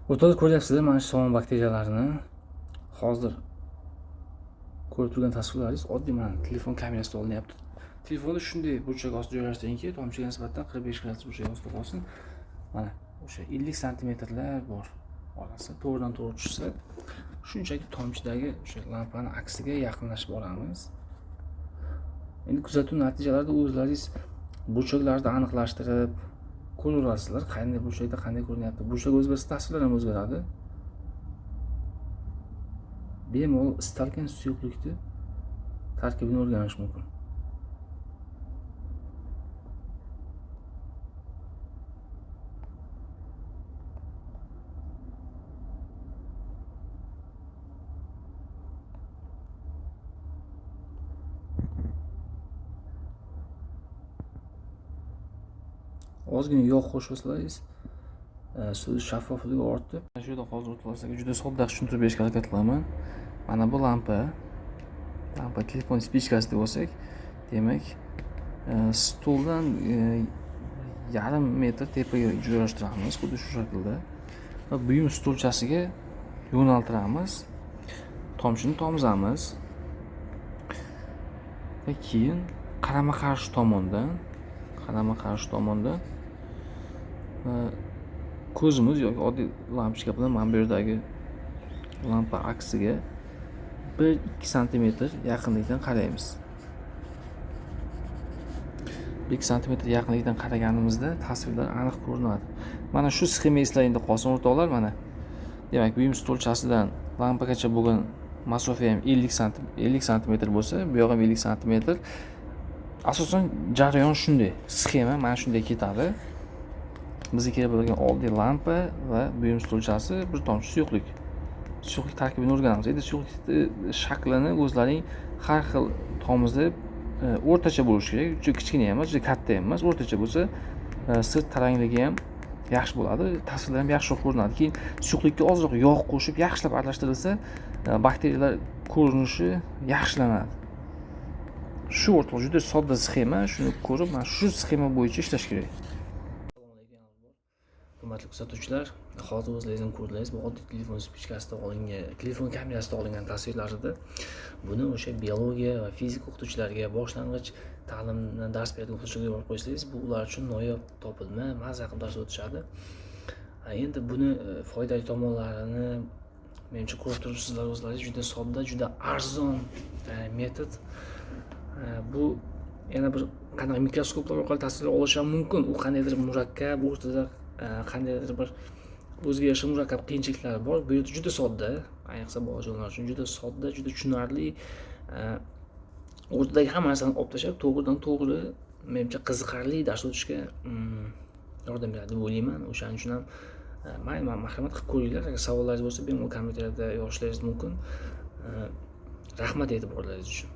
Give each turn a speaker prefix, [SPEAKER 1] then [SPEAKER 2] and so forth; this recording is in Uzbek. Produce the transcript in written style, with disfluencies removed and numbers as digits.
[SPEAKER 1] O'rtada ko'ryapsizlar mana shu somon bakteriyalarini. Hozir ko'rib turgan tasvirlaringiz oddiy mana telefon kamerasida olinyapti. Telefonni shunday burchak ostiga joylashtiringki, tomchiga nisbatan 45 gradus burchak ostida qolsin. Mana o'sha 50 santimetrlar bor orasi. To'g'ridan to'g'ri tushsa, shunchaki tomchidagi o'sha lampani aksiga yaqinlashib boramiz. Endi kuzatuv natijalarida o'zlaringiz burchaklarni aniqlashtirib ko'raverasizlar, qanday burchakda qanday ko'rinyapti. Burchak o'zgarsa tasvirlar ham o'zgaradi. Bemalol istalgan suyuqlikni tarkibini o'rganish mumkin. Ozgina yog' qo'shib olsangiz, suv shaffofligi ortib, mana shu yerda hozir o'tib juda sodda tushuntirib berishga harakat qilaman. Mana bu lampa telefon spichkasi deb olsak, demak, stuldan yarim metr tepaga joylashtiramiz, xuddi shu shaklda. Va buyum stulchasiga yo'naltiramiz. Tomchini tomizamiz. Va keyin qarama-qarshi tomondan ko'zimiz yoki oddiy lampochka bilan mana bu yerdagi lampa aksiga 1-2 santimetr yaqinlikdan qaraymiz. 1 santimetr yaqinlikdan qaraganimizda tasvirlar aniq ko'rinadi. Mana shu sxema eslaringda qolsin o'rtoqlar, mana. Demak, buyum stolchasidan lampagacha bo'lgan masofa ham 50 santimetr bo'lsa, bu yoq ham 50 santimetr. Asosan jarayon shunday, sxema mana shunday ketadi. Bizga kerak bo'lgan oddiy lampa va buyum stolchasi, bir tomchi suyuqlik. Suyuqlik tarkibini o'rganamiz. Endi suyuqlik shaklini o'zlaring har xil tomizib, o'rtacha bo'lishi kerak. Juda kichkina emas, juda katta emas, o'rtacha bo'lsa, sirt tarangligi ham yaxshi bo'ladi, tasvirlar ham yaxshiroq ko'rinadi. Keyin suyuqlikka ozroq yog' qo'shib, yaxshilab aralashtirilsa, bakteriyalar ko'rinishi yaxshilanadi. Shu o'rtoq juda sodda sxema, shuni ko'rib, mana shu sxema bo'yicha ishlash kerak. Hurmatli kuzatuvchilar, hozir o'zlaringiz ko'rdingiz, bu oddiy telefon spichkasida olingan, telefon kamerasida olingan tasvirlar edi. Buni o'sha biologiya va fizika o'qituvchilariga, boshlang'ich ta'limdan dars beradigan o'qituvchilarga borib qo'ysangiz, bu ular uchun noyob topilma, maza qilib dars o'tishadi. Endi buni foydali tomonlarini menimcha ko'rib turibsizlar o'zlaringiz, juda sodda, juda arzon metod. Bu yana bir qanaqa mikroskoplar orqali tasvirlar olish ham mumkin. U qandaydir murakkab, o'rtada qandaydir bir o'ziga yarasha murakkab qiyinchiliklari bor. Bu yerda juda sodda, ayniqsa bolajonlar uchun juda sodda, juda tushunarli. O'rtadagi hamma narsani olib tashlab, to'g'ridan to'g'ri, menimcha qiziqarli dars o'tishga yordam beradi deb o'ylayman. O'shaning uchun ham mayli, marhamat qilib ko'ringlar. Agar savollaringiz bo'lsa, bemalol kommentariyada yozishlaringiz mumkin. Rahmat e'tiborlaringiz uchun.